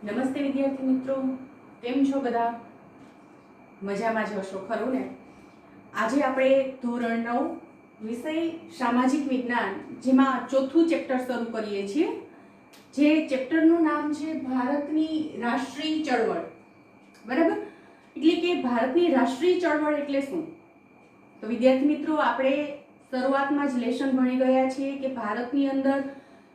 નમસ્તે વિદ્યાર્થી મિત્રો, કેમ છો બધા? મજામાં જ હશો ખરું ને? આજે આપણે ધોરણ 9 વિષય સામાજિક વિજ્ઞાન જેમાં ચોથું ચેપ્ટર શરૂ કરીએ છીએ. જે ચેપ્ટરનું નામ છે ભારતની રાષ્ટ્રીય ચળવળ. બરાબર? એટલે કે ભારતની રાષ્ટ્રીય ચળવળ એટલે શું? તો વિદ્યાર્થી મિત્રો, આપણે શરૂઆતમાં જ લેસન ભણી ગયા છીએ કે ભારતની અંદર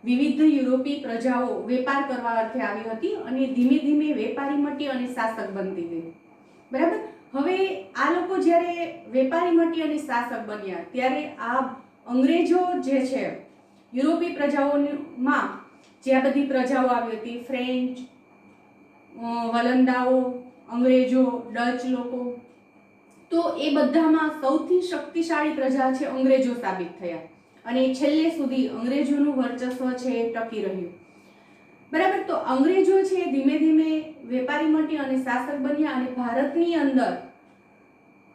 વિવિધ યુરોપી પ્રજાઓ વેપાર કરવા અર્થે આવી હતી અને ધીમે ધીમે વેપારી મટી અને શાસક બનતી ગઈ. બરાબર? હવે આ લોકો જ્યારે વેપારી મટી અને શાસક બન્યા ત્યારે આ અંગ્રેજો જે છે યુરોપી પ્રજાઓમાં જે આ બધી પ્રજાઓ આવી હતી, ફ્રેન્ચ, વલંદાઓ, અંગ્રેજો, ડચ લોકો, તો એ બધામાં સૌથી શક્તિશાળી પ્રજા છે અંગ્રેજો સાબિત થયા અને છેલ્લે સુધી અંગ્રેજોનું વર્ચસ્વ છે એ ટકી રહ્યું. બરાબર? તો અંગ્રેજો છે ધીમે ધીમે વેપારી મટી અને શાસક બન્યા અને ભારતની અંદર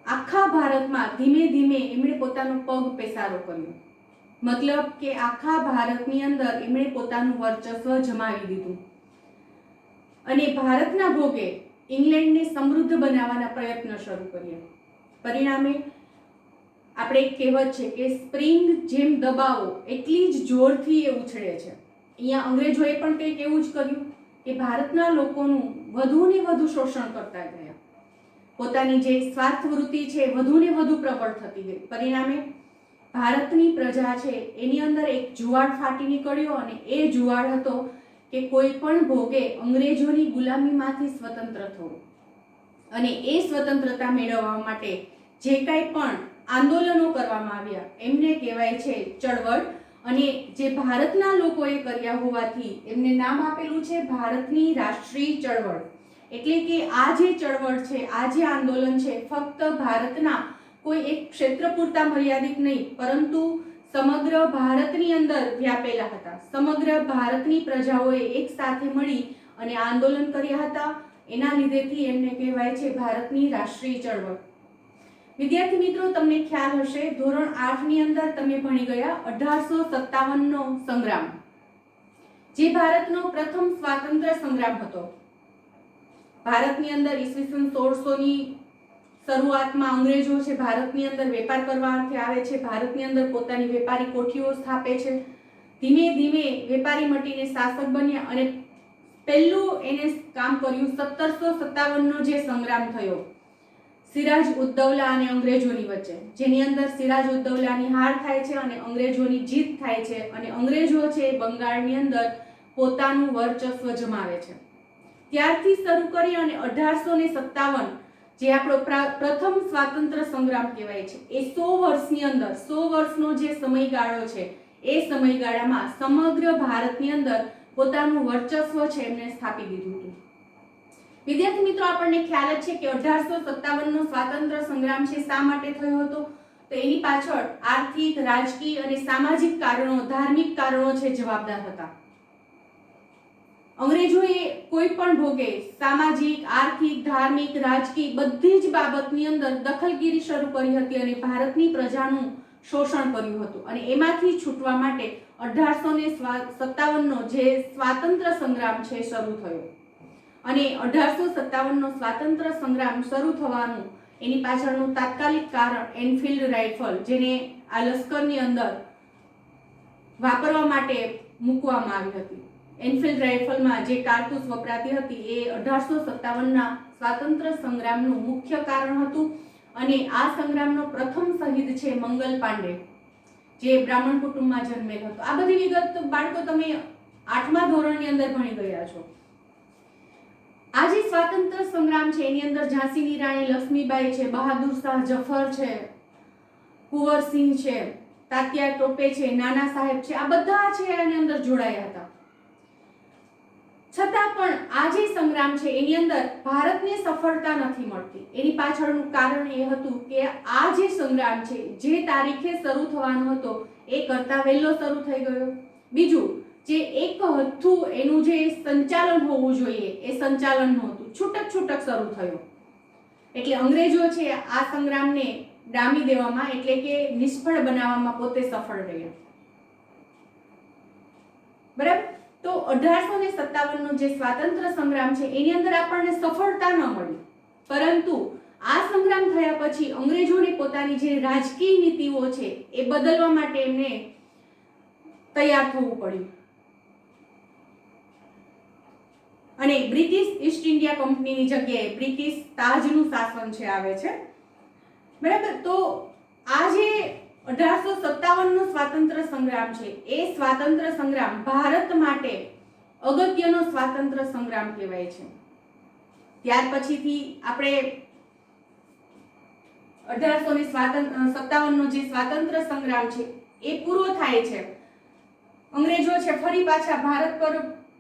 આખા ભારતમાં ધીમે ધીમે એમણે પોતાનો પગ પેસારો કર્યો. મતલબ કે આખા ભારતની અંદર એમણે પોતાનું વર્ચસ્વ જમાવી દીધું અને ભારતના ભોગે ઇંગ્લેન્ડને સમૃદ્ધ બનાવવાના પ્રયત્ન શરૂ કર્યા. પરિણામે આપણે એક કહેવત છે કે સ્પ્રિંગ જેમ દબાવો એટલી જ જોરથી એ ઉછળે છે. અહીંયા અંગ્રેજોએ પણ કંઈક એવું જ કર્યું કે ભારતના લોકોનું વધુને વધુ શોષણ કરતા ગયા. પોતાની જે સ્વાર્થ વૃત્તિ છે વધુને વધુ પ્રબળ થતી ગઈ. પરિણામે ભારતની પ્રજા છે એની અંદર એક જુવાળ ફાટી નીકળ્યો અને એ જુવાળ હતો કે કોઈ પણ ભોગે અંગ્રેજોની ગુલામીમાંથી સ્વતંત્ર થવું. અને એ સ્વતંત્રતા મેળવવા માટે જે કાંઈ પણ આંદોલનો કરવામાં આવ્યા એમને કહેવાય છે ચળવળ. અને જે ભારતના લોકોએ કર્યા હોવાથી એમને નામ આપેલું છે ભારતની રાષ્ટ્રીય ચળવળ. એટલે કે આ જે ચળવળ છે, આ જે આંદોલન છે, ફક્ત ભારતના કોઈ એક ક્ષેત્ર પૂરતા મર્યાદિત નહીં પરંતુ સમગ્ર ભારતની અંદર વ્યાપેલા હતા. સમગ્ર ભારતની પ્રજાઓએ એક સાથે મળી અને આંદોલન કર્યા હતા. એના લીધેથી એમને કહેવાય છે ભારતની રાષ્ટ્રીય ચળવળ. વિદ્યાર્થી મિત્રો, તમને ખ્યાલ હશે ધોરણ 8 ની અંદર તમે ભણી ગયા 1857 નો સંગ્રામ, જે ભારતનો પ્રથમ સ્વાતંત્ર્ય સંગ્રામ હતો. ભારતની અંદર ઈસવીસન 1600 ની શરૂઆતમાં અંગ્રેજો છે ભારતની અંદર વેપાર કરવા અર્થે આવે છે. ભારતની અંદર પોતાની વેપારી કોઠીઓ સ્થાપે છે. ધીમે ધીમે વેપારી મટીને શાસક બન્યા અને પહેલું એને કામ કર્યું 1757 નો જે સંગ્રામ થયો સિરાજ ઉદ્દૌલા અને અંગ્રેજોની વચ્ચે, જેની અંદર સિરાજ ઉદ્દૌલાની હાર થાય છે અને અંગ્રેજોની જીત થાય છે અને અંગ્રેજો છે બંગાળની અંદર પોતાનું વર્ચસ્વ જમાવે છે. ત્યારથી શરૂ કરી અને 1857 જે આપણો પ્રથમ સ્વાતંત્ર્ય સંગ્રામ કહેવાય છે એ 100 વર્ષની અંદર 100 વર્ષનો જે સમયગાળો છે એ સમયગાળામાં સમગ્ર ભારતની અંદર પોતાનું વર્ચસ્વ છે એમને સ્થાપી દીધું હતું. વિદ્યાર્થી મિત્રો, આપણને ખ્યાલ જ છે કે 1857 નો સ્વાતંત્ર્ય સંગ્રામ છે શા માટે થયો હતો? તો એની પાછળ આર્થિક, રાજકીય અને સામાજિક કારણો, ધાર્મિક કારણો છે જવાબદાર હતા. અંગ્રેજોએ કોઈ પણ ભોગે સામાજિક, આર્થિક, ધાર્મિક, રાજકીય બધી જ બાબતની અંદર દખલગીરી શરૂ કરી હતી અને ભારતની પ્રજાનું શોષણ કર્યું હતું. અને એમાંથી છૂટવા માટે 1857 નો જે સ્વાતંત્ર્ય સંગ્રામ છે શરૂ થયો. અને 1857 નો સ્વાતંત્ર્ય સંગ્રામ શરૂ થવાનું એની પાછળનું તાત્કાલિક કારણ એનફિલ્ડ રાઇફલ, જેને આ લશ્કરની અંદર વાપરવા માટે મૂકવામાં આવી હતી. એનફિલ્ડ રાઇફલમાં જે કારતૂસ વપરાતી હતી એ 1857 ના સ્વાતંત્ર્ય સંગ્રામનું મુખ્ય કારણ હતું. અને આ સંગ્રામનો પ્રથમ શહીદ છે મંગલ પાંડે, જે બ્રાહ્મણ કુટુંબમાં જન્મેલ હતો. આ બધી વિગત બાળકો તમે 8મા ધોરણની અંદર ભણી ગયા છો. આ જે સ્વાતંત્ર્ય સંગ્રામ છે એની અંદર ઝાંસીની રાણી લક્ષ્મીબાઈ છે, બહાદુર શાહ જફર છે, કુંવરસિંહ છે, તાત્યા ટોપે છે, નાના સાહેબ છે, આ બધા છે એની અંદર જોડાયા હતા. છતાં પણ આ જે સંગ્રામ છે એની અંદર ભારતને સફળતા નથી મળતી. એની પાછળનું કારણ એ હતું કે આ જે સંગ્રામ છે જે તારીખે શરૂ થવાનો હતો એ કરતા વહેલો શરૂ થઈ ગયો. બીજું, જે એક હતું એનું જે સંચાલન હોવું જોઈએ એ સંચાલન નહોતું, છૂટક છૂટક શરૂ થયો. એટલે અંગ્રેજો છે આ સંગ્રામને ડામી દેવામાં એટલે કે નિષ્ફળ બનાવવામાં પોતે સફળ રહ્યા. બરાબર? તો 1857 નો જે સ્વાતંત્ર્ય સંગ્રામ છે એની અંદર આપણને સફળતા ન મળી, પરંતુ આ સંગ્રામ થયા પછી અંગ્રેજોને પોતાની જે રાજકીય નીતિઓ છે એ બદલવા માટે એમને તૈયાર થવું પડ્યું અને બ્રિટિશ ઈસ્ટ ઇન્ડિયા કંપનીની જગ્યાએ બ્રિટિશ તાજનું શાસન છે આવે છે, બરાબર. તો આ જે 1857 નો સ્વાતંત્ર્ય સંગ્રામ છે એ સ્વાતંત્ર્ય સંગ્રામ ભારત માટે અગત્યનો સ્વાતંત્ર્ય સંગ્રામ કહેવાય છે. ત્યાર પછીથી આપણે 1857 નો જે સ્વાતંત્ર્ય સંગ્રામ છે એ પૂરો થાય છે. અંગ્રેજો છે ફરી પાછા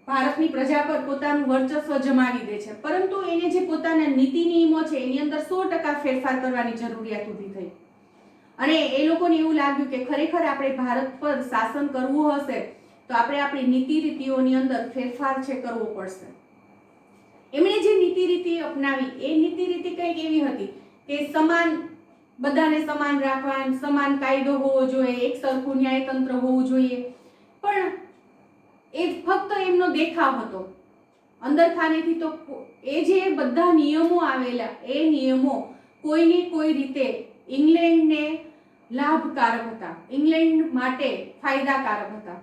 ભારતની પ્રજા પર પોતાનું વર્ચસ્વ જમાવી દે છે, પરંતુ એને જે પોતાના નીતિ નિયમો છે એની અંદર 100% ફેરફાર કરવાની જરૂરિયાત ઊભી થઈ અને એ લોકોને એવું લાગ્યું કે ખરેખર આપણે ભારત પર શાસન કરવું હશે તો આપણે આપણી નીતિ રીતિઓની અંદર ફેરફાર છે કરવો પડશે. એમણે જે નીતિ રીતિ અપનાવી એ નીતિ રીતિ કંઈક એવી હતી કે બધાને સમાન રાખવા, સમાન કાયદો હોવો જોઈએ, એક સરખું ન્યાયતંત્ર હોવું જોઈએ, પણ એ ફક્ત એમનો દેખાવ હતો. અંદર ખાનેથી તો એ જે બધા નિયમો આવેલા એ નિયમો કોઈને કોઈ રીતે ઇંગ્લેન્ડને લાભકારક હતા, ઇંગ્લેન્ડ માટે ફાયદાકારક હતા,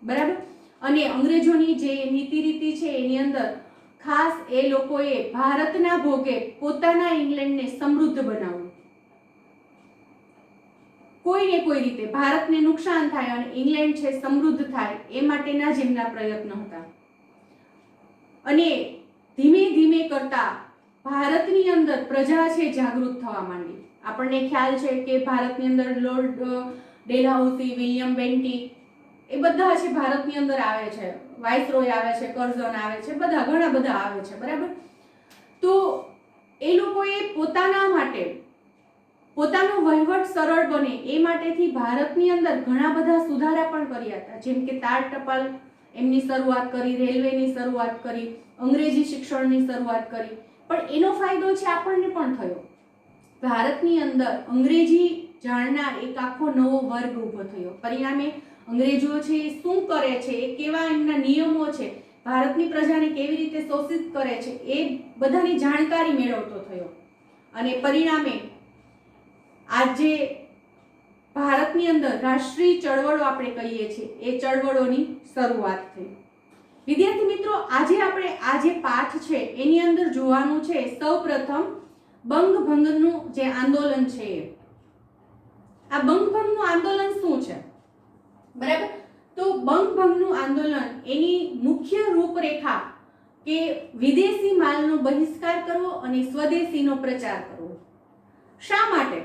બરાબર. અને અંગ્રેજોની જે નીતિ રીતિ છે એની અંદર ખાસ એ લોકોએ ભારતના ભોગે પોતાના ઇંગ્લેન્ડને સમૃદ્ધ બનાવવું, કોઈને કોઈ રીતે ભારતને નુકસાન થાય અને ઇંગ્લેન્ડ છે સમૃદ્ધ થાય એ માટેના જ એમના પ્રયત્ન હતા. અને ધીમે ધીમે કરતા ભારતની અંદર પ્રજા છે જાગૃત થવા માંડી. આપણને ખ્યાલ છે કે ભારતની અંદર લોર્ડ ડેલહાઉસી, વિલિયમ બેન્ટી એ બધા છે ભારતની અંદર આવે છે, વાઇસરોય આવે છે, કર્ઝન આવે છે, બધા ઘણા બધા આવે છે, બરાબર. તો એ લોકોએ પોતાના માટે પોતાનો વહીવટ સરળ બને એ માટેથી ભારતની અંદર ઘણા બધા સુધારા પણ કર્યા હતા, જેમ કે તાર ટપાલ એમની શરૂઆત કરી, રેલવેની શરૂઆત કરી, અંગ્રેજી શિક્ષણની શરૂઆત કરી. પણ એનો ફાયદો છે આપણને પણ થયો. ભારતની અંદર અંગ્રેજી જાણનાર એક આખો નવો વર્ગ ઊભો થયો. પરિણામે અંગ્રેજો છે શું કરે છે, કેવા એમના નિયમો છે, ભારતની પ્રજાને કેવી રીતે શોષિત કરે છે એ બધાની જાણકારી મેળવતો થયો અને પરિણામે આજે ભારતની અંદર રાષ્ટ્રીય ચળવળો આપણે કહીએ છીએ એ ચળવળોની શરૂઆત થઈ. વિદ્યાર્થી મિત્રો, આજે આપણે આ જે પાઠ છે એની અંદર જોવાનું છે સૌપ્રથમ બંગભંગનું જે આંદોલન છે. આ બંગભંગનું આંદોલન શું છે, બરાબર. તો બંગભંગનું આંદોલન એની મુખ્ય રૂપરેખા કે વિદેશી માલનો બહિષ્કાર કરવો અને સ્વદેશીનો પ્રચાર કરવો. શા માટે?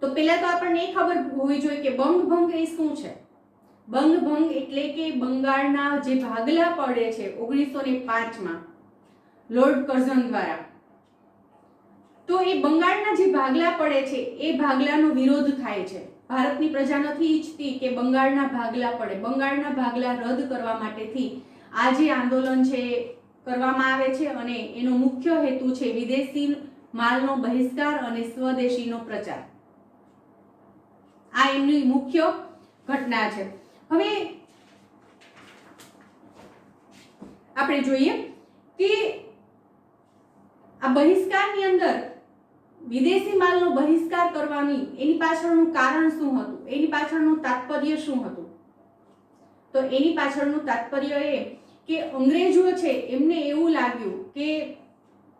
તો પહેલા તો આપણને એ ખબર હોવી જોઈએ કે બંગભંગ એ શું છે. બંગભંગ એટલે કે બંગાળના જે ભાગલા પડે છે 1905 લોર્ડ કર્ઝન દ્વારા, તો એ બંગાળના જે ભાગલા પડે છે એ ભાગલાનો વિરોધ થાય છે. ભારતની પ્રજા નથી ઈચ્છતી કે બંગાળના ભાગલા પડે. બંગાળના ભાગલા રદ કરવા માટેથી આ જે આંદોલન છે કરવામાં આવે છે અને એનો મુખ્ય હેતુ છે વિદેશી માલનો બહિષ્કાર અને સ્વદેશીનો પ્રચાર. આ એમની મુખ્ય ઘટના છે. હવે આપણે જોઈએ કે આ બહિષ્કારની અંદર વિદેશી માલનો બહિષ્કાર કરવાની એની પાછળનું કારણ શું હતું, એની પાછળનું તાત્પર્ય શું હતું? તો એની પાછળનું તાત્પર્ય એ કે અંગ્રેજો છે એમને એવું લાગ્યું કે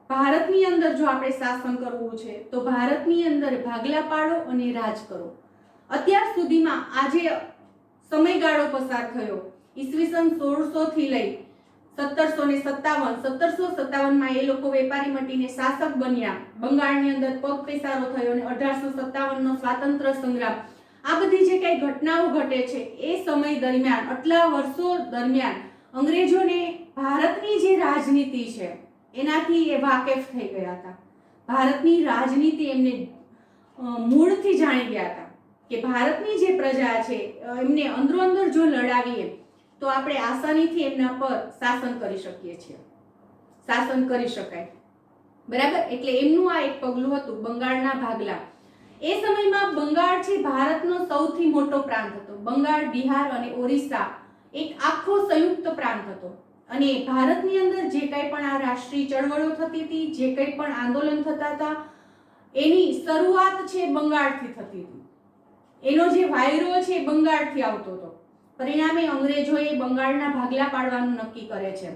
ભારતની અંદર જો આપણે શાસન કરવું છે તો ભારતની અંદર ભાગલા પાડો અને રાજ કરો. અત્યાર સુધીમાં આ જે સમયગાળો પસાર થયો ઈસવીસન 1600 થી લઈ 1757 માં એ લોકો વેપારી મટીને શાસક બન્યા, બંગાળની અંદર પગ પેસારો થયો અને 1857 નો સ્વાતંત્ર્ય સંગ્રામ, આ બધી જે કઈ ઘટનાઓ ઘટે છે એ સમય દરમિયાન, આટલા વર્ષો દરમિયાન અંગ્રેજોને ભારતની જે રાજનીતિ છે એનાથી એ વાકેફ થઈ ગયા હતા. ભારતની રાજનીતિ એમને મૂળથી જાણી ગયા હતા કે ભારતની જે પ્રજા છે એમને અંદરો અંદર જો લડાવીએ તો આપણે આસાનીથી એમના પર શાસન કરી શકીએ છીએ, શાસન કરી શકાય, બરાબર. એટલે એમનું આ એક પગલું હતું બંગાળના ભાગલા. એ સમયમાં બંગાળ છે ભારતનો સૌથી મોટો પ્રાંત હતો. બંગાળ, બિહાર અને ઓરિસ્સા એક આખો સંયુક્ત પ્રાંત હતો અને ભારતની અંદર જે કંઈ પણ આ રાષ્ટ્રીય ચળવળો થતી હતી, જે કંઈ પણ આંદોલન થતા હતા, એની શરૂઆત છે બંગાળથી થતી હતી. એનો જે વાયરો છે બંગાળથી આવતો હતો. પરિણામે અંગ્રેજોએ બંગાળના ભાગલા પાડવાનું નક્કી કરે છે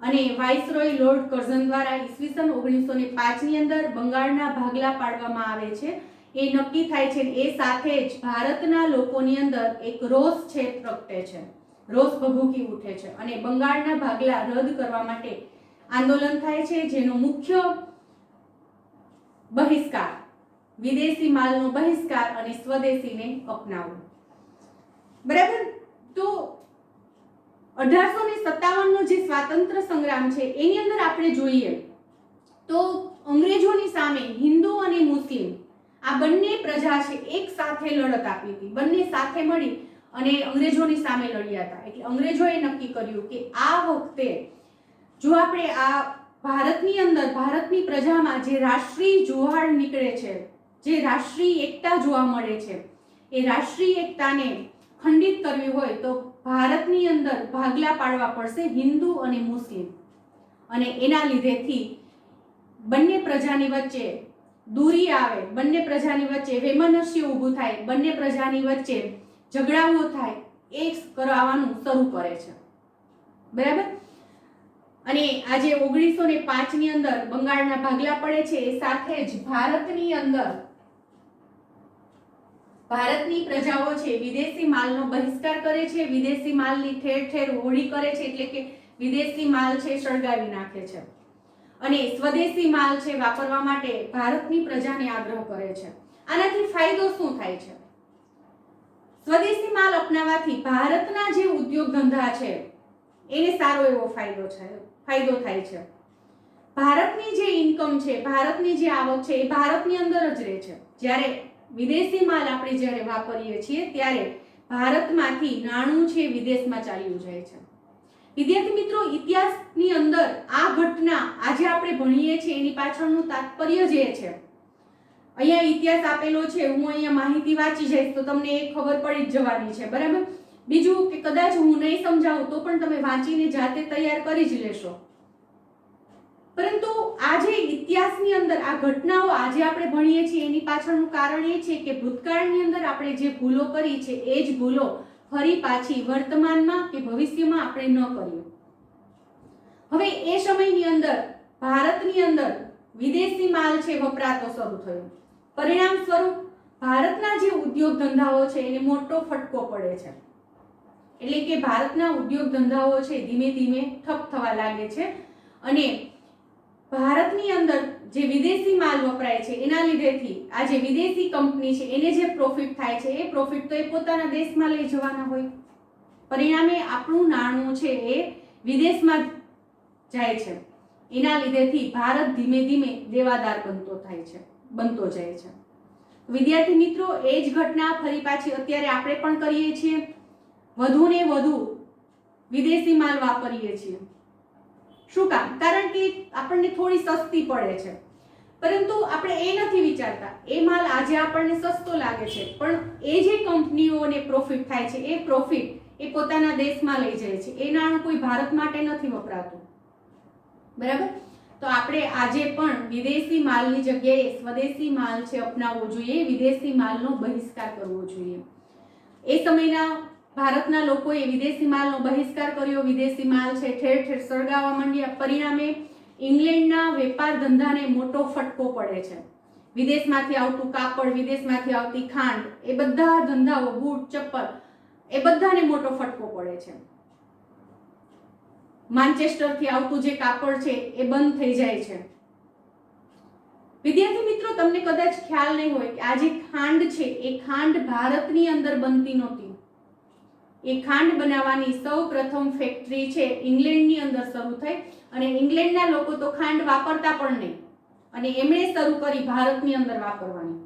અને વાઇસરોય લોર્ડ કર્ઝન દ્વારા ઈસવીસન 1905 ની અંદર બંગાળના ભાગલા પાડવામાં આવે છે. એ નક્કી થાય છે. એ સાથે જ ભારતના લોકોની અંદર એક રોષ છે પ્રગટે છે, રોષ ભભૂકી ઉઠે છે અને બંગાળના ભાગલા રદ કરવા માટે આંદોલન થાય છે, જેનો મુખ્ય બહિષ્કાર, વિદેશી માલનો બહિષ્કાર અને સ્વદેશીને અપનાવવું. બરાબર. તો 1857 નો જે સ્વાતંત્ર્ય સંગ્રામ છે એની અંદર આપણે જોઈએ તો અંગ્રેજોની સામે હિન્દુ અને મુસ્લિમ આ બંને પ્રજા છે એક સાથે લડત આપી હતી. બંને સાથે મળી અને અંગ્રેજોની સામે લડ્યા હતા. એટલે અંગ્રેજોએ નક્કી કર્યું કે આ વખતે જો આપણે આ ભારતની અંદર, ભારતની પ્રજામાં જે રાષ્ટ્રીય જુવાળ નીકળે છે, જે રાષ્ટ્રીય એકતા જોવા મળે છે, એ રાષ્ટ્રીય એકતાને ખંડિત કરવી હોય તો ભારતની અંદર ભાગલા પાડવા પડશે હિન્દુ અને મુસ્લિમ. અને એના લીધેથી બંને પ્રજાની વચ્ચે દૂરી આવે, બંને પ્રજાની વચ્ચે વૈમનસ્ય ઊભું થાય, બંને પ્રજાની વચ્ચે ઝઘડાઓ થાય, એ કરાવવાનું શરૂ કરે છે. બરાબર. અને આજે 1905 ની અંદર બંગાળના ભાગલા પડે છે. એ સાથે જ ભારતની અંદર ભારતની પ્રજાઓ છે વિદેશી માલનો બહિષ્કાર કરે છે, વિદેશી માલની ઠેર ઠેર હોળી કરે છે, એટલે કે વિદેશી માલ છે સળગાવી નાખે છે અને સ્વદેશી માલ છે વાપરવા માટે ભારતની પ્રજાને આગ્રહ કરે છે. આનાથી ફાયદો શું થાય છે? સ્વદેશી માલ અપનાવવાથી ભારતના જે ઉદ્યોગ ધંધા છે એને સારો એવો ફાયદો થાય છે. ભારતની જે ઇન્કમ છે, ભારતની જે આવક છે એ ભારતની અંદર જ રહે છે. જ્યારે વિદેશી માલ આપણે જ્યારે વાપરીએ છીએ ત્યારે ભારતમાંથી નાણું છે વિદેશમાં ચાલ્યું જાય છે. વિદ્યાર્થી મિત્રો, ઇતિહાસની અંદર આ ઘટના આજે આપણે ભણીએ છીએ એની પાછળનું તાત્પર્ય જે છે, અહીંયા ઇતિહાસ આપેલો છે, હું અહીંયા માહિતી વાંચી જઈશ તો તમને એ ખબર પડી જ જવાની છે. બરાબર. બીજું કે કદાચ હું નહીં સમજાવું તો પણ તમે વાંચીને જાતે તૈયાર કરી જ લેશો. પરંતુ આજે ઇતિહાસની અંદર આ ઘટનાઓ આજે આપણે ભણીએ છીએ એની પાછળનું કારણ એ છે કે ભૂતકાળની અંદર આપણે જે ભૂલો કરી છે એ જ ભૂલો ફરી પાછી વર્તમાનમાં કે ભવિષ્યમાં આપણે ન કરીએ. હવે એ સમયની અંદર ભારતની અંદર વિદેશી માલ છે વપરાતો શરૂ થયો. પરિણામ સ્વરૂપ ભારતના જે ઉદ્યોગ ધંધાઓ છે એને મોટો ફટકો પડે છે. એટલે કે ભારતના ઉદ્યોગ ધંધાઓ છે ધીમે ધીમે ઠપ થવા લાગે છે અને ભારતની અંદર જે વિદેશી માલ વપરાય છે એના લીધેથી આ જે વિદેશી કંપની છે એને જે પ્રોફિટ થાય છે એ પ્રોફિટ તો એ પોતાના દેશમાં લઈ જવાના હોય. પરિણામે આપણું નાણું છે એ વિદેશમાં જાય છે. એના લીધેથી ભારત ધીમે ધીમે દેવાદાર બનતો જાય છે. વિદ્યાર્થી મિત્રો, એ જ ઘટના ફરી પાછી અત્યારે આપણે પણ કરીએ છીએ. વધુ ને વધુ વિદેશી માલ વાપરીએ છીએ. શું કામ? કારણ કે આપણને થોડી સસ્તી પડે છે. પરંતુ આપણે એ નથી વિચારતા એ માલ આજે આપણને સસ્તો લાગે છે પણ એ જે કંપનીઓને પ્રોફિટ થાય છે એ પ્રોફિટ એ પોતાના દેશમાં લઈ જાય છે. એ નાણું કોઈ ભારત માટે નથી વપરાતું. બરાબર. તો આપણે આજે પણ વિદેશી માલની જગ્યાએ સ્વદેશી માલ છે અપનાવવો જોઈએ, વિદેશી માલનો બહિષ્કાર કરવો જોઈએ. એ સમયના ભારતના લોકોએ વિદેશી માલનો બહિષ્કાર કર્યો. વિદેશી માલ છે ઠેર ઠેર સળગાવવા માંડ્યા. પરિણામે ઇંગ્લેન્ડના વેપાર ધંધાને મોટો ફટકો પડે છે. વિદેશમાંથી આવતું કાપડ, વિદેશમાંથી આવતી ખાંડ, એ બધા ધંધાઓ, બૂટ, ચપ્પલ, એ બધાને મોટો ફટકો પડે છે. માન્ચેસ્ટરથી આવતું જે કાપડ છે એ બંધ થઈ જાય છે. વિદ્યાર્થી મિત્રો, તમને કદાચ ખ્યાલ નહીં હોય કે આ જે ખાંડ છે એ ખાંડ ભારતની અંદર બનતી નહોતી. એ ખાંડ બનાવવાની સૌ પ્રથમ ફેક્ટરી છે ઇંગ્લેન્ડની અંદર શરૂ થઈ અને ઇંગ્લેન્ડના લોકો તો ખાંડ વાપરતા પણ નહીં અને એમણે શરૂ કરી ભારતની અંદર વાપરવાની.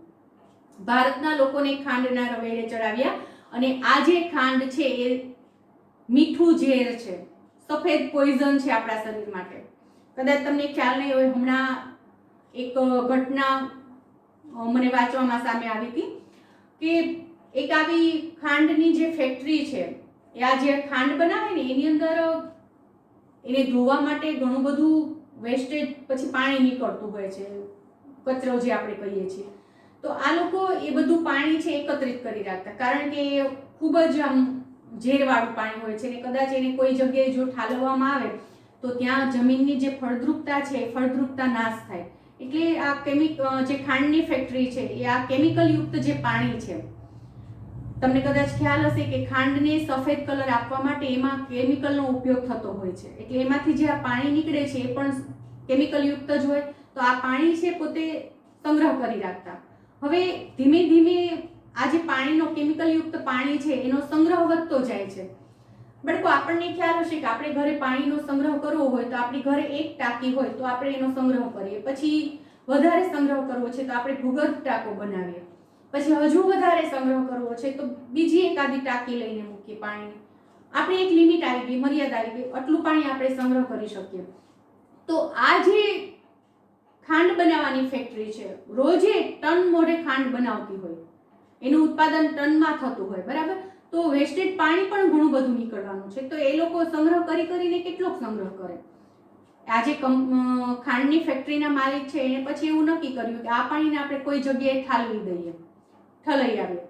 ભારતના લોકોને ખાંડના રવેડે ચડાવ્યા અને આ જે ખાંડ છે એ મીઠું ઝેર છે, સફેદ પોઈઝન છે આપણા શરીર માટે. કદાચ તમને ખ્યાલ નહીં હોય, હમણાં એક ઘટના મને વાંચવામાં સામે આવી હતી કે એક આવી ખાંડની જે ફેક્ટરી છે એ આ જે ખાંડ બનાવે ને એની અંદર એને ધોવા માટે ઘણું બધું વેસ્ટેજ પછી પાણી નીકળતું હોય છે, કચરો જે આપણે કહીએ છીએ. તો આ લોકો એ બધું પાણી છે એકત્રિત કરી રાખતા, કારણ કે એ ખૂબ જ આમ ઝેરવાળું પાણી હોય છે ને કદાચ એને કોઈ જગ્યાએ જો ઠાલવવામાં આવે તો ત્યાં જમીનની જે ફળદ્રુપતા છે એ ફળદ્રુપતા નાશ થાય. એટલે આ જે ખાંડની ફેક્ટરી છે એ આ કેમિકલ યુક્ત જે પાણી છે, તમને કદાચ ખ્યાલ હશે કે ખાંડને સફેદ કલર આપવા માટે એમાં કેમિકલનો ઉપયોગ થતો હોય છે. એટલે એમાંથી જે આ પાણી નીકળે છે એ પણ કેમિકલ યુક્ત જ હોય. તો આ પાણી છે પોતે સંગ્રહ કરી રાખતા. હવે ધીમે ધીમે આ જે પાણીનો કેમિકલ યુક્ત પાણી છે એનો સંગ્રહ વધતો જાય છે. બાળકો, આપણને ખ્યાલ હશે કે આપણે ઘરે પાણીનો સંગ્રહ કરવો હોય તો આપણી ઘરે એક ટાંકી હોય તો આપણે એનો સંગ્રહ કરીએ. પછી વધારે સંગ્રહ કરવો છે તો આપણે ભૂગર્ભ ટાંકો બનાવીએ. પછી હજુ વધારે સંગ્રહ કરવો છે તો બીજી એકાદી ટાંકી લઈને મૂકીએ પાણી. આપણે એક લિમિટ આવી ગઈ, મર્યાદા આવી ગઈ, આટલું પાણી આપણે સંગ્રહ કરી શકીએ. તો આ જે ખાંડ બનાવવાની ફેક્ટરી છે, રોજે ટન મોઢે ખાંડ બનાવતી હોય, એનું ઉત્પાદન ટનમાં થતું હોય, બરાબર. તો વેસ્ટેજ પાણી પણ ઘણું બધું નીકળવાનું છે. તો એ લોકો સંગ્રહ કરીને કેટલોક સંગ્રહ કરે. આજે ખાંડની ફેક્ટરીના માલિક છે એને પછી એવું નક્કી કર્યું કે આ પાણીને આપણે કોઈ જગ્યાએ ઠાલવી દઈએ, ઠલાઈ આવીએ.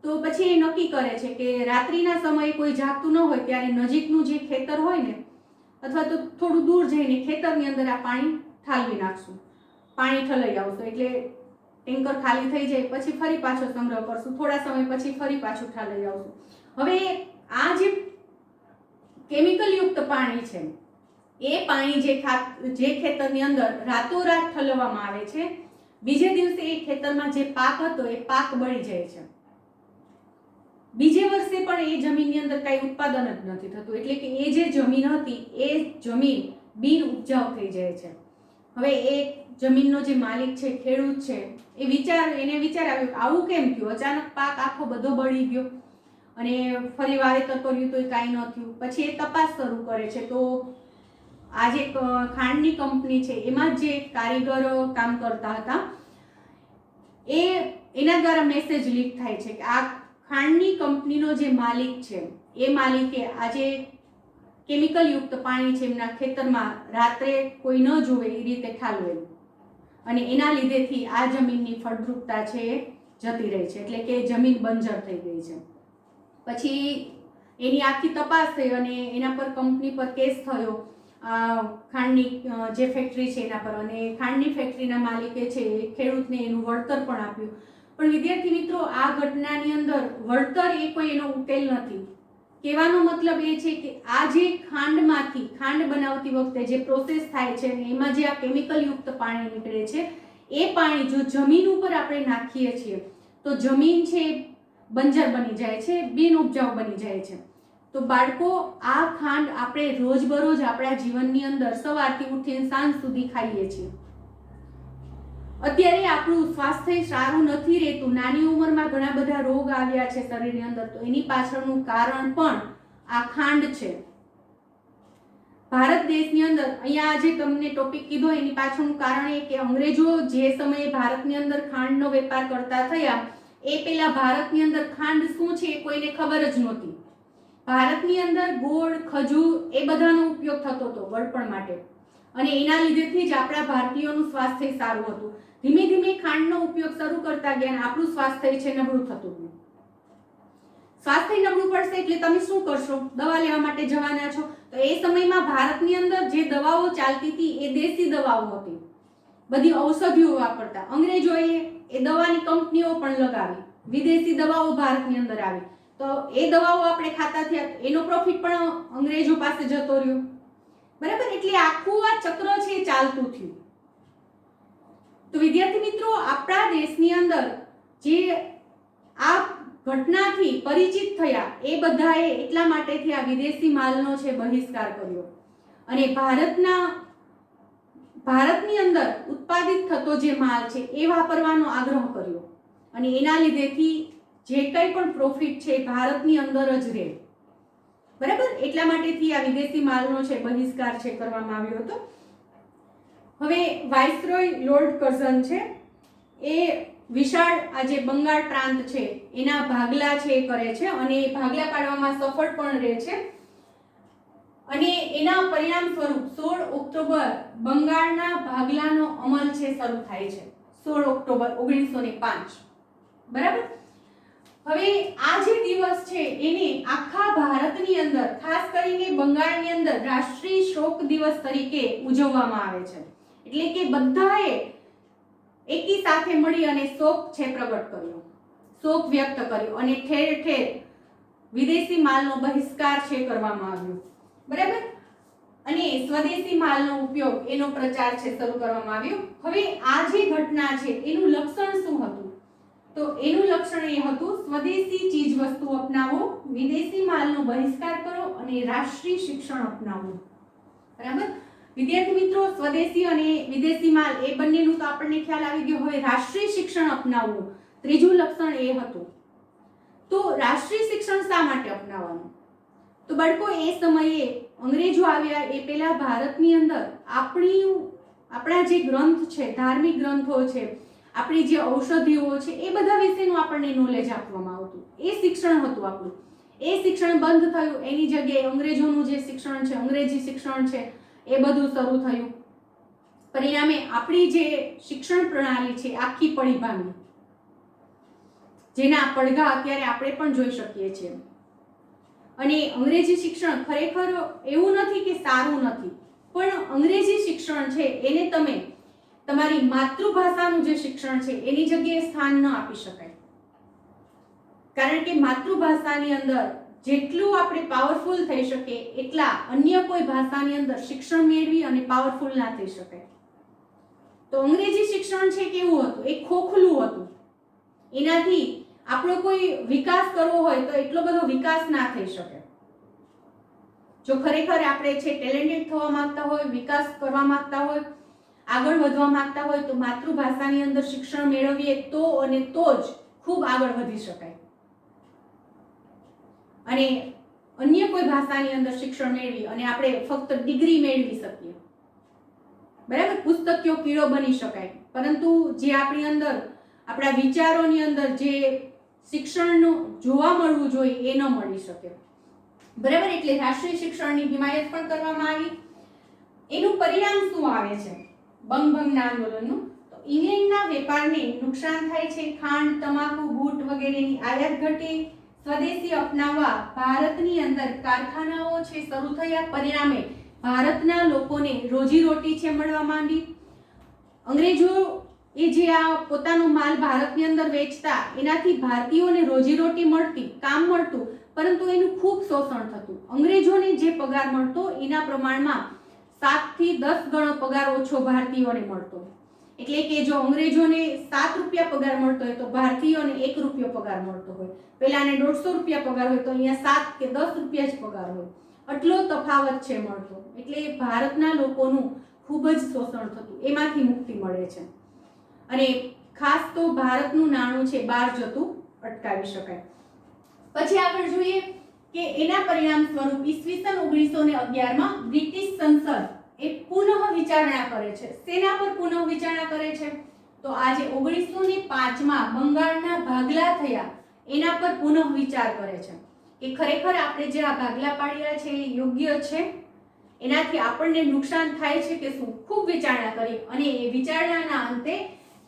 તો પછી એ નક્કી કરે છે કે રાત્રિના સમયે કોઈ જાગતું ન હોય ત્યારે નજીકનું જે ખેતર હોય ને, અથવા તો થોડું દૂર જઈને ખેતરની અંદર આ પાણી ઠાલવી નાખશું, પાણી ઠલાઈ આવશે. એટલે ટેન્કર ખાલી થઈ જાય પછી ફરી પાછો સંગ્રહ કરશું, થોડા સમય પછી ફરી પાછું ઠાલવી આવશું. હવે આ જે કેમિકલ યુક્ત પાણી છે એ પાણી જે ખેતરની અંદર રાતોરાત ઠલવવામાં આવે છે, બીજે દિવસે એ ખેતરમાં જે પાક હતો એ પાક બળી જાય છે. બીજે વર્ષે પણ એ જમીનની અંદર કઈ ઉત્પાદન જ નથી થતું. એટલે કે એ જે જમીન હતી એ જમીન બિન ઉપજાઉ થઈ જાય છે. હવે એ જમીનનો જે માલિક છે, ખેડૂત છે, એને વિચાર આવ્યો કે આવું કેમ થયું, અચાનક પાક આખો બધો બળી ગયો અને ફરી વાવેતર કર્યું તો કાંઈ ન થયું. પછી એ તપાસ શરૂ કરે છે. તો આ જે ખાંડની કંપની છે એમાં જે કારીગરો કામ કરતા હતા એના દ્વારા મેસેજ લીક થાય છે કે આ ખાંડની કંપનીનો જે માલિક છે એ માલિકે આજે કેમિકલ યુક્ત પાણી છે એમના ખેતરમાં રાત્રે કોઈ ન જોવે એ રીતે ઠાલવેલું, અને એના લીધેથી આ જમીનની ફળદ્રુપતા છે એ જતી રહી છે. એટલે કે જમીન બંજર થઈ ગઈ છે. પછી એની આખી તપાસ થઈ અને એના પર કંપની પર કેસ થયો, ખાંડની જે ફેક્ટરી છે એના પર. અને ખાંડની ફેક્ટરીના માલિકે છે એ ખેડૂતને એનું વળતર પણ આપ્યું. પણ વિદ્યાર્થી મિત્રો, આ ઘટનાની અંદર વળતર એ કોઈ એનો ઉકેલ નથી. કહેવાનો મતલબ એ છે કે આ જે ખાંડમાંથી ખાંડ બનાવતી વખતે જે પ્રોસેસ થાય છે એમાં જે આ કેમિકલ યુક્ત પાણી નીકળે છે એ પાણી જો જમીન ઉપર આપણે નાખીએ છીએ તો જમીન છે બંજર બની જાય છે, બિન ઉપજાઉ બની જાય છે. તો બાળકો, આ ખાંડ આપણે રોજબરોજ આપણા જીવનની અંદર સવારથી ઉઠીને સાંજ સુધી ખાઈએ છીએ. અત્યારે આપણું સ્વાસ્થ્ય સારું નથી રહેતું, નાની ઉંમરમાં ઘણા બધા રોગ આવ્યા છે શરીરની અંદર. તો એની પાછળનું કારણ પણ આ ખાંડ છે. ભારત દેશની અંદર અહીંયા આજે તમને ટોપિક કીધો એની પાછળનું કારણ એ કે અંગ્રેજો જે સમયે ભારતની અંદર ખાંડનો વેપાર કરતા થયા એ પહેલા ભારતની અંદર ખાંડ શું છે એ કોઈને ખબર જ નહોતી. ભારતની અંદર ગોળ, ખજૂર એ બધાનો ઉપયોગ થતો હતો ગળપણ માટે, અને એના લીધેથી જ આપણા ભારતીયોનું સ્વાસ્થ્ય સારું હતું. ધીમે ધીમે ખાંડનો ઉપયોગ શરૂ કરતા ગયા અને આપણું સ્વાસ્થ્ય છે નબળું થતું ગયું. સ્વાસ્થ્ય નબળું પડશે એટલે તમે શું કરશો? દવા લેવા માટે જવાના છો. તો એ સમયમાં ભારતની અંદર જે દવાઓ ચાલતી હતી એ દેશી દવાઓ હતી, બધી ઔષધિઓ વાપરતા. અંગ્રેજોએ એ દવાની કંપનીઓ પણ લગાવી, વિદેશી દવાઓ ભારતની અંદર આવી. તો એ દવાઓ આપણે ખાતા થયા, એનો પ્રોફિટ પણ અંગ્રેજો પાસે જતો રહ્યો, બરાબર. એટલે આખું આ ચક્ર છે એ ચાલતું થયું. તો વિદ્યાર્થી મિત્રો, આપણા દેશની અંદર જે આ ઘટનાથી પરિચિત થયા એ બધાએ એટલા માટેથી આ વિદેશી માલનો છે બહિષ્કાર કર્યો અને ભારતની અંદર ઉત્પાદિત થતો જે માલ છે એ વાપરવાનો આગ્રહ કર્યો. અને એના લીધેથી જે કંઈ પણ પ્રોફિટ છે ભારતની અંદર જ રહે, બરાબર. એટલા માટેથી આ વિદેશી માલનો છે બહિષ્કાર છે કરવામાં આવ્યો હતો. હવે વાઇસરોય લોર્ડ કર્ઝન છે એ વિશાળ આ જે બંગાળ પ્રાંત છે એના ભાગલા છે એ કરે છે અને એ ભાગલા પાડવામાં સફળ પણ રહે છે અને એના પરિણામ સ્વરૂપ 16 ઓક્ટોબર બંગાળના ભાગલાનો અમલ છે શરૂ થાય છે 16 ઓક્ટોબર 1905 બરાબર। હવે આ જે દિવસ છે એને આખા ભારતની અંદર ખાસ કરીને બંગાળની અંદર રાષ્ટ્રીય શોક દિવસ તરીકે ઉજવવામાં આવે છે, એટલે કે બધાએ એકી સાથે મળી અને શોક છે પ્રગટ કર્યો, શોક વ્યક્ત કર્યો અને ઠેર ઠેર વિદેશી માલનો બહિષ્કાર છે કરવામાં આવ્યો, બરાબર। અને સ્વદેશી માલનો ઉપયોગ એનો પ્રચાર છે શરૂ કરવામાં આવ્યો। હવે આ જે ઘટના છે એનું લક્ષણ શું હતું? તો એનું લક્ષણ એ હતું સ્વદેશી ચીજ વસ્તુ અપનાવો, વિદેશી માલનો બહિષ્કાર કરો અને રાષ્ટ્રીય શિક્ષણ અપનાવો, બરાબર। વિદ્યાર્થી મિત્રો, સ્વદેશી અને વિદેશી માલ એ બંનેનું તો આપણને ખ્યાલ આવી ગયો। હવે રાષ્ટ્રીય શિક્ષણ અપનાવવું, ત્રીજું લક્ષણ એ હતું। તો રાષ્ટ્રીય શિક્ષણ શા માટે અપનાવવાનું? તો બાળકો, એ સમયે અંગ્રેજો આવ્યા એ પહેલા ભારતની અંદર આપણા જે ગ્રંથ છે, ધાર્મિક ગ્રંથો છે, આપણી જે ઔષધિઓ છે એ બધા વિશેનું આપણને નોલેજ આપવામાં આવતું, એ શિક્ષણ હતું આપણું। એ શિક્ષણ બંધ થયું, એની જગ્યાએ અંગ્રેજોનું જે શિક્ષણ છે, અંગ્રેજી શિક્ષણ છે એ બધું શરૂ થયું। પરિણામે આપણી જે શિક્ષણ પ્રણાલી છે આખી પડી ભાંગી, જેના પડઘા અત્યારે આપણે પણ જોઈ શકીએ છીએ। અને અંગ્રેજી શિક્ષણ ખરેખર એવું નથી કે સારું નથી, પણ અંગ્રેજી શિક્ષણ છે એને તમે તમારી માતૃભાષાનું જે શિક્ષણ છે એની જગ્યાએ સ્થાન ન આપી શકાય, કારણ કે માતૃભાષાની અંદર જેટલું આપણે પાવરફુલ થઈ શકે એટલા અન્ય કોઈ ભાષાની અંદર શિક્ષણ મેળવી અને પાવરફુલ ના થઈ શકાય। તો અંગ્રેજી શિક્ષણ છે કેવું હતું? એ ખોખલું હતું, એનાથી આપણો કોઈ વિકાસ કરવો હોય તો એટલો બધો વિકાસ ના થઈ શકે। જો ખરેખર આપણે છે ટેલેન્ટેડ થવા માંગતા હોય, વિકાસ કરવા માંગતા હોય, આગળ વધવા માંગતા હોય તો માતૃભાષાની અંદર શિક્ષણ મેળવીએ તો અને તો જ ખૂબ આગળ વધી શકાય, અને અન્ય કોઈ ભાષાની અંદર શિક્ષણ મેળવી અને આપણે ફક્ત ડિગ્રી મેળવી શકીએ, બરાબર, પુસ્તકીય કીડો બની શકાય, પરંતુ જે આપણી અંદર આપણા વિચારોની અંદર જે શિક્ષણનું જોવા મળવું જોઈએ એ ન મળી શકે, બરાબર। એટલે રાષ્ટ્રીય શિક્ષણની હિમાયત પણ કરવામાં આવી। એનું પરિણામ શું આવે છે બંગભંગના આંદોલનનું? તો ઇંગ્લેન્ડના વેપારને નુકસાન થાય છે, ખાંડ, તમાકુ, બૂટ વગેરેની આયાત ઘટી, સ્વદેશી અપનાવવા ભારતની અંદર કારખાનાઓ છે શરૂ થયા, પરિણામે ભારતના લોકોને રોજીરોટી છે મળવા માંડી। અંગ્રેજો એ જે આ પોતાનો માલ ભારતની અંદર વેચતા એનાથી ભારતીયોને રોજીરોટી મળતી, કામ મળતું, પરંતુ એનું ખૂબ શોષણ થતું। અંગ્રેજોને જે પગાર મળતો એના પ્રમાણમાં 7 થી 10 ગણો પગાર ઓછો ભારતીયોને મળતો, એટલે કે જો અંગ્રેજોને 7 રૂપિયા પગાર મળતો હોય તો ભારતીયોને 1 રૂપિયો પગાર મળતો હોય, પેલાને 150 રૂપિયા પગાર હોય તો અહીંયા 7 કે 10 રૂપિયા જ પગાર હોય, આટલો તફાવત છે મળતો, એટલે ભારતના લોકોનું ખૂબ જ શોષણ થતું, એમાંથી મુક્તિ મળે છે અને ખાસ તો ભારતનું નાણું છે બહાર જતું અટકાવી શકાય। પછી આગળ જોઈએ કે એના પરિણામ સ્વરૂપ ઈસવીસન 1911 માં બ્રિટિશ સંસદ એ પુનઃ વિચારણા કરે છે। સેના પર પુનઃ વિચારણા કરે છે? તો આજે 1905 માં બંગાળના ભાગલા થયા એના પર પુનઃ વિચાર કરે છે કે ખરેખર આપણે જે આ ભાગલા પાડ્યા છે એ યોગ્ય છે, એનાથી આપણને નુકસાન થાય છે કે શું? ખૂબ વિચારણા કરી અને એ વિચારણાના અંતે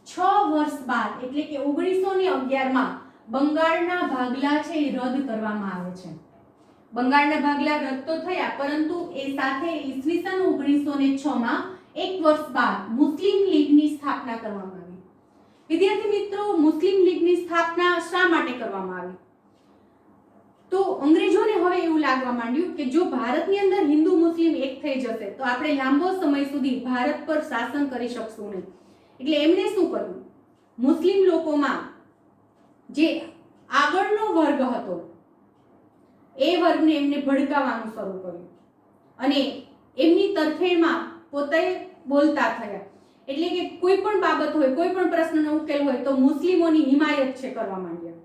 6 વર્ષ બાદ એટલે કે 1911 માં બંગાળના ભાગલા છે એ રદ કરવામાં આવે છે। બંગાળના ભાગલા રદ તો થયા, પરંતુ એ સાથે ઈસવીસન 1906 માં 1 વર્ષ બાદ મુસ્લિમ લીગની સ્થાપના કરવામાં આવી। વિદ્યાર્થી મિત્રો, મુસ્લિમ લીગની સ્થાપના શા માટે કરવામાં આવી? તો અંગ્રેજોને હવે એવું લાગવા માંડ્યું કે જો ભારતની અંદર હિન્દુ મુસ્લિમ એક થઈ જશે તો આપણે લાંબો સમય સુધી ભારત પર શાસન કરી શકશું નહીં, એટલે એમણે શું કર્યું? મુસ્લિમ લોકોમાં જે આગળનો વર્ગ હતો એ વર્ગને એમને ભડકાવવાનું શરૂ કર્યું અને એમની તરફેણમાં પોતે બોલતા થયા, એટલે કે કોઈ પણ બાબત હોય, કોઈ પણ પ્રશ્નનો ઉકેલ હોય તો મુસ્લિમોની હિમાયત છે કરવા માંડ્યા।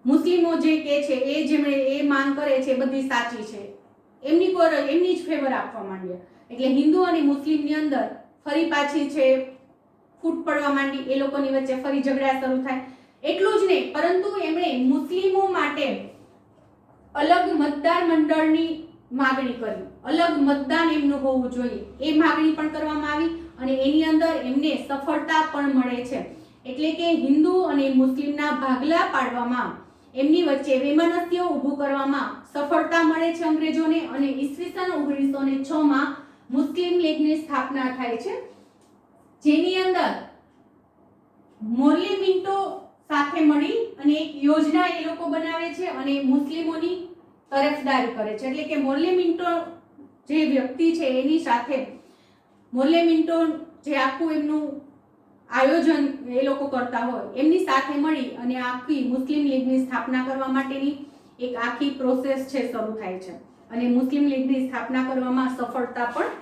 મુસ્લિમો જે કહે છે એ જેમણે એ માંગ કરે છે બધી સાચી છે, એમની જ ફેવર આપવા માંડ્યા, એટલે હિન્દુ અને મુસ્લિમની અંદર ફરી પાછી છે ફૂટ પડવા માંડી, એ લોકોની વચ્ચે ફરી ઝઘડા શરૂ થાય. એટલું જ નહીં, પરંતુ એમણે મુસ્લિમો માટે અલગ મતદાર મંડળની માગણી કરી, અલગ મતદાન એમનું હોવું જોઈએ, એ માગણી પણ કરવામાં આવી અને એની અંદર એમને સફળતા પણ મળે છે. એટલે કે હિન્દુ અને મુસ્લિમના ભાગલા પાડવામાં, એમની વચ્ચે વૈમનસ્ય ઊભું કરવામાં સફળતા મળે છે અંગ્રેજોને અને ઈસવીસન 1906 માં મુસ્લિમ લીગની સ્થાપના થાય છે, જેની અંદર મોર્લે મિન્ટો સાથે મળી અને એક યોજના એ લોકો બનાવે છે અને મુસ્લિમોની તરફદારી કરે છે. એટલે કે મોર્લે મિન્ટો જે વ્યક્તિ છે એની સાથે મોર્લે મિન્ટો જે આખું એમનું આયોજન એ લોકો કરતા હોય એમની સાથે મળી અને આખી મુસ્લિમ લીગની સ્થાપના કરવા માટેની એક આખી પ્રોસેસ છે શરૂ થાય છે અને મુસ્લિમ લીગની સ્થાપના કરવામાં સફળતા પણ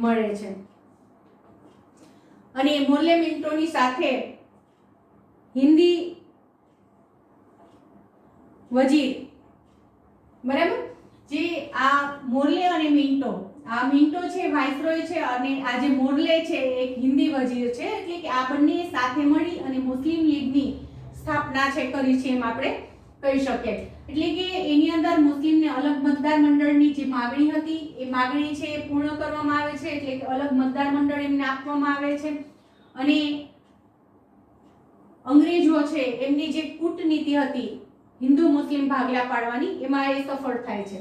મળે છે. અને મોર્લે મિન્ટોની સાથે હિન્દી વજીર, બરાબર, જે આ મોર્લે અને મિન્ટો, આ મિન્ટો છે વાઇસરોય છે અને આ જે મોર્લે છે એક હિન્દી વજીર છે. એટલે કે આ બંને સાથે મળી અને મુસ્લિમ લીગની સ્થાપના છે કરી છે એમ આપણે કહી શકીએ. એટલે કે એની અંદર મુસ્લિમને અલગ મતદાર મંડળની જે માગણી હતી એ માગણી છે એ પૂર્ણ કરવામાં આવે છે. એટલે કે અલગ મતદાર મંડળ એમને આપવામાં આવે છે અને અંગ્રેજો છે એમની જે કૂટનીતિ હતી હિન્દુ મુસ્લિમ ભાગલા પાડવાની, એમાં એ સફળ થાય છે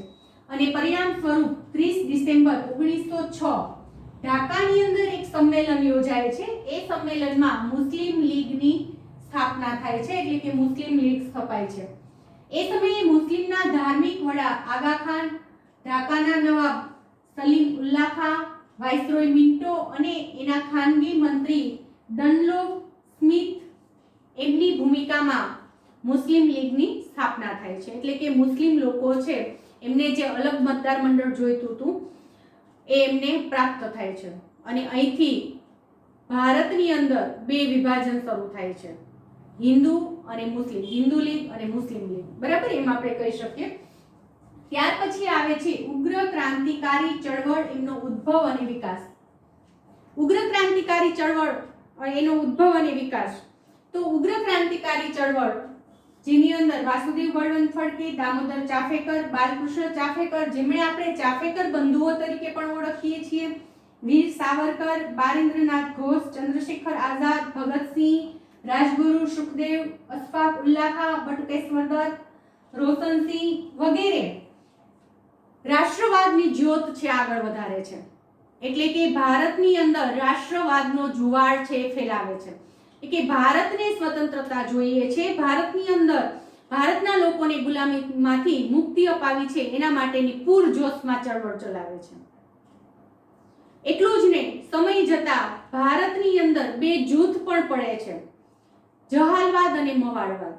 અને પરિણામ સ્વરૂપ 30 ડિસેમ્બર 1906 ઢાકાની અંદર એક સંમેલન યોજાય છે. એ સંમેલનમાં મુસ્લિમ લીગની સ્થાપના થાય છે, એટલે કે મુસ્લિમ લીગ સ્થપાય છે. એ સમયે મુસ્લિમના ધાર્મિક વડા આગા ખાન, ઢાકાના નવાબ સલીમ ઉલ્લાહ ખાન, વાઇસરોય મિન્ટો અને એના ખાનગી મંત્રી ડનલોપ સ્મિથ એમની ભૂમિકામાં મુસ્લિમ લીગની સ્થાપના થાય છે. એટલે કે મુસ્લિમ લોકો છે એમને જે અલગ મતદાર મંડળ જોઈતું હતું એ એમને પ્રાપ્ત થાય છે અને અહીંથી ભારતની અંદર બે વિભાજન શરૂ થાય છે, હિન્દુ અને મુસ્લિમ, હિન્દુ લીગ અને મુસ્લિમ લીગ, બરાબર, એમ આપણે કહી શકીએ. ત્યાર પછી આવે છે ઉગ્ર ક્રાંતિકારી ચળવળ, એમનો ઉદ્ભવ અને વિકાસ. ઉગ્ર ક્રાંતિકારી ચળવળ એનો ઉદ્ભવ અને વિકાસ. તો ઉગ્ર ક્રાંતિકારી ચળવળ જેની અંદર વાસુદેવ બળવંત ફડકે, દામોદર ચાફેકર, બાલકૃષ્ણ ચાફેકર, જેમણે આપણે ચાફેકર બંધુઓ તરીકે પણ ઓળખીએ છીએ, વીર સાવરકર, બારેન્દ્રનાથ ઘોષ, ચંદ્રશેખર આઝાદ, ભગતસિંહ, રાજગુરુ, સુખદેવ, અશફાક ઉલ્લાહ ખાન, બટુકેશ્વર દત્ત, રોશનસિંહ વગેરે રાષ્ટ્રવાદની જ્યોત છે આગળ વધારે છે. એટલે કે ભારતની અંદર રાષ્ટ્રવાદનો જુવાળ છે ફેલાવે છે કે ભારતને સ્વતંત્રતા જોઈએ છે, ભારતની અંદર ભારતના લોકોને ગુલામીમાંથી મુક્તિ અપાવી છે, એના માટેની પૂરજોશમાં ચળવળ ચલાવે છે. એટલું જ નહીં, સમય જતા ભારતની અંદર બે જૂથ પણ પડે છે, જહાલવાદ અને મવાળવાદ.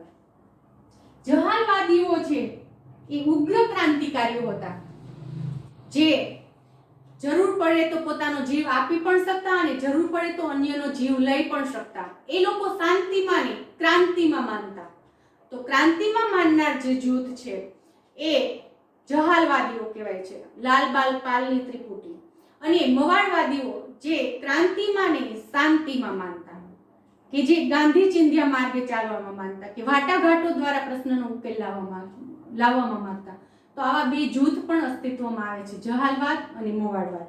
જહાલવાદીઓ છે એ ઉગ્ર ક્રાંતિકારીઓ હતા જે જરૂર પડે તો પોતાનો જીવ આપી પણ શકતા અને જરૂર પડે તો અન્યનો જીવ લઈ પણ શકતા. એ લોકો શાંતિમાં નહીં, ક્રાંતિમાં માનતા. તો ક્રાંતિમાં માનનાર જે જૂથ છે એ જહાલવાદીઓ કહેવાય છે, લાલબાલ પાલની ત્રિપુટી. અને મવાળવાદીઓ જે ક્રાંતિમાં નહીં, શાંતિમાં માનતા, કે જે ગાંધી ચિંધ્યા માર્ગે ચાલવામાં માનતા, કે વાટાઘાટો દ્વારા પ્રશ્નનો ઉકેલ લાવવામાં માંગતા. તો આવા બે જૂથ પણ અસ્તિત્વમાં આવે છે, જહાલવાદ અને મવાળવાદ,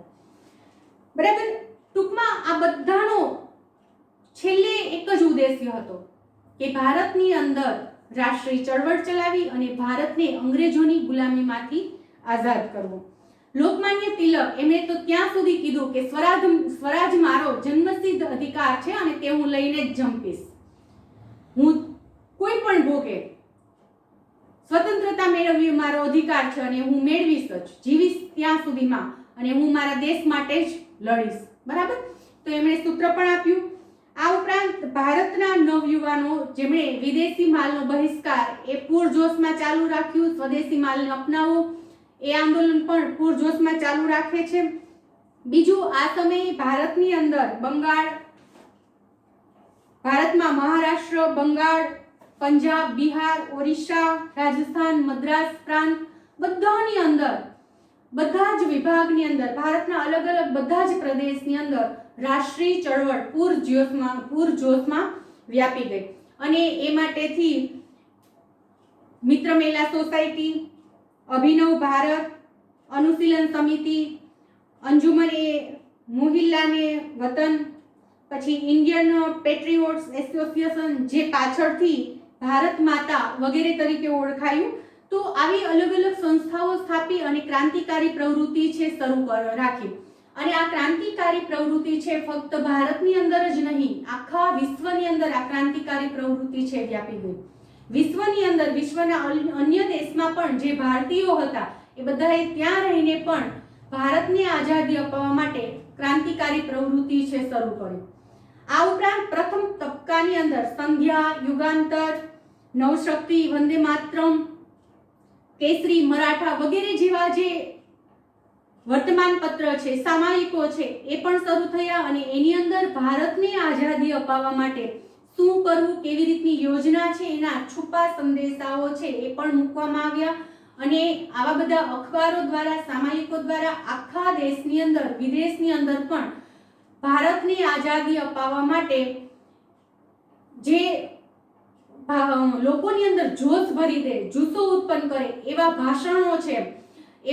બરાબર. ટૂંકમાં આ બધાનો છેલ્લે એક જ ઉદ્દેશ્ય હતો કે ભારતની અંદર રાષ્ટ્રીય ચળવળ ચલાવી અને ભારતને અંગ્રેજોની ગુલામીમાંથી આઝાદ કરવો. લોકમાન્ય તિલક એમણે તો ત્યાં સુધી કીધું કે સ્વરાજ મારો જન્મસિદ્ધ અધિકાર છે અને તે હું લઈને જ જંપીશ. હું કોઈ પણ ભોગે સ્વતંત્રતા મેળવવી મારો અધિકાર છે અને હું મેળવીશ જ, જીવીશ ત્યાં સુધીમાં, અને હું મારા દેશ માટે જ લડીશ, બરાબર. તો એમણે સૂત્ર પણ આપ્યું. આ ઉપરાંત ભારતના નવયુવાનો જેમણે વિદેશી માલનો બહિષ્કાર એ પૂરજોશમાં ચાલુ રાખ્યું, સ્વદેશી માલને અપનાવો એ આંદોલન પણ પૂરજોશમાં ચાલુ રાખે છે. બીજું, આ સમયે ભારતની અંદર ભારતમાં મહારાષ્ટ્ર, બંગાળ, પંજાબ, બિહાર, ઓરિસ્સા, રાજસ્થાન, મદ્રાસ પ્રાંત બધાની અંદર બધા જ વિભાગની અંદર, ભારતના અલગ અલગ બધા જ પ્રદેશની અંદર રાષ્ટ્રીય ચળવળ પૂરજોશમાં વ્યાપી ગઈ. અને એ માટેથી મિત્ર મેલા સોસાયટી, અભિનવ ભારત, અનુશીલન સમિતિ, અંજુમન-એ મુહિલ્લાને વતન, પછી ઇન્ડિયન પેટ્રિયોટ્સ એસોસિએશન, જે પાછળથી ભારત માતા વગેરે તરીકે ઓળખાયું. તો આવી અલગ અલગ સંસ્થાઓ સ્થાપી અને ક્રાંતિકારી પ્રવૃત્તિ છે શરૂ રાખી. અને આ ક્રાંતિકારી પ્રવૃત્તિ છે ફક્ત ભારતની અંદર જ નહીં, આખા વિશ્વની અંદર આ ક્રાંતિકારી પ્રવૃત્તિ છે વ્યાપી ગઈ. વિશ્વની અંદર, વિશ્વના અન્ય દેશમાં પણ જે ભારતીયો હતા એ બધાએ ત્યાં રહીને પણ ભારતને આઝાદી અપાવવા માટે ક્રાંતિકારી પ્રવૃત્તિ છે શરૂ કરી. આ ઉપરાંત પ્રથમ તબક્કાની અંદર સંધ્યા, યુગાંતર, નવશક્તિ, વંદે માતરમ, કેસરી, મરાઠા વગેરે જેવા જે વર્તમાન પત્ર છે, સામાયિકો છે એ પણ શરૂ થયા. અને એની અંદર ભારતને આઝાદી અપાવવા માટે શું કરવું, કેવી રીતની યોજના છે, એના છુપા સંદેશાઓ છે એ પણ મૂકવામાં આવ્યા. અને આવા બધા અખબારો દ્વારા, સામાયિકો દ્વારા આખા દેશની અંદર, વિદેશની અંદર પણ ભારતની આઝાદી અપાવવા માટે જે લોકોની અંદર જોશ ભરી દે, જુસ્સો ઉત્પન્ન કરે એવા ભાષણો છે,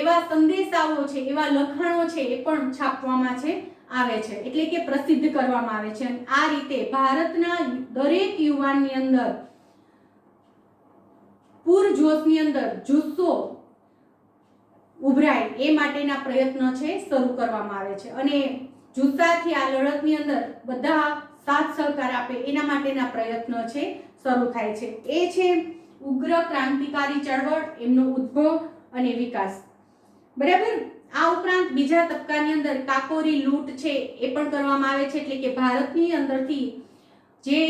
એવા સંદેશાઓ છે, એવા લખાણો છે એ પણ છાપવામાં છે આવે છે, એટલે કે પ્રસિદ્ધ કરવામાં આવે છે. અને આ રીતે ભારતના દરેક યુવાનની અંદર પૂરજોશની અંદર જુસ્સો ઉભરાય એ માટેના પ્રયત્નો છે શરૂ કરવામાં આવે છે. અને જુસ્સાથી આ લડતની અંદર બધા સાથ સહકાર આપે એના માટેના પ્રયત્નો છે શરૂ થાય છે. એ છે ઉગ્ર ક્રાંતિકારી ચળવળ, એમનો ઉદ્ભવ અને વિકાસ. બરાબર. આ ઉપરાંત બીજા તબક્કાની અંદર કાકોરી લૂંટ છે એ પણ કરવામાં આવે છે, એટલે કે ભારતની અંદરથી જે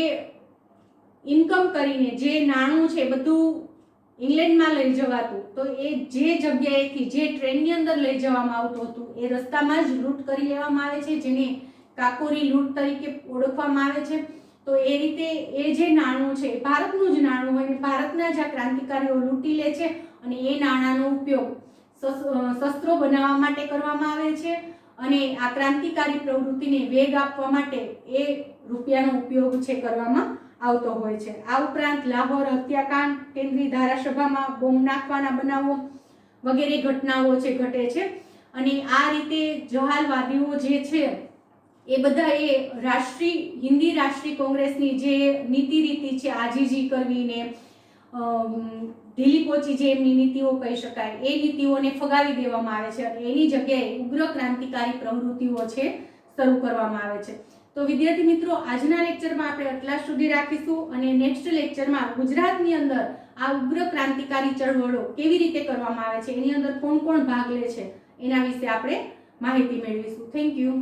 ઇન્કમ કરીને જે નાણું છે બધું ઇંગ્લેન્ડમાં લઈ જવાતું, તો એ જે જગ્યાએથી જે ટ્રેનની અંદર લઈ જવામાં આવતું હતું એ રસ્તામાં જ લૂંટ કરી લેવામાં આવે છે, જેને કાકોરી લૂંટ તરીકે ઓળખવામાં આવે છે. તો એ રીતે એ જે નાણું છે ભારતનું જ નાણું હોય, ભારતના જ આ ક્રાંતિકારીઓ લૂંટી લે છે અને એ નાણાંનો ઉપયોગ શસ્ત્રો બનાવવા માટે કરવામાં આવે છે. અને આ ક્રાંતિકારી પ્રવૃત્તિને વેગ આપવા માટે એ રૂપિયાનો ઉપયોગ છે કરવામાં આવતો હોય છે. આ ઉપરાંત લાહોર હત્યાકાંડ, કેન્દ્રીય ધારાસભામાં બોમ્બ નાખવાના બનાવો વગેરે ઘટનાઓ છે ઘટે છે. અને આ રીતે જહાલવાદીઓ જે છે એ બધા એ હિન્દી રાષ્ટ્રીય કોંગ્રેસની જે નીતિ રીતિ છે, આજીજી કરવીને ઢીલી પોચી જે એમની નીતિઓ કહી શકાય, એ નીતિઓને ફગાવી દેવામાં આવે છે અને એની જગ્યાએ ઉગ્ર ક્રાંતિકારી પ્રવૃત્તિઓ છે શરૂ કરવામાં આવે છે. તો વિદ્યાર્થી મિત્રો, આજના લેક્ચરમાં આપણે આટલા સુધી રાખીશું અને નેક્સ્ટ લેક્ચરમાં ગુજરાતની અંદર આ ઉગ્ર ક્રાંતિકારી ચળવળો કેવી રીતે કરવામાં આવે છે, એની અંદર કોણ કોણ ભાગ લે છે એના વિશે આપણે માહિતી મેળવીશું. Thank you.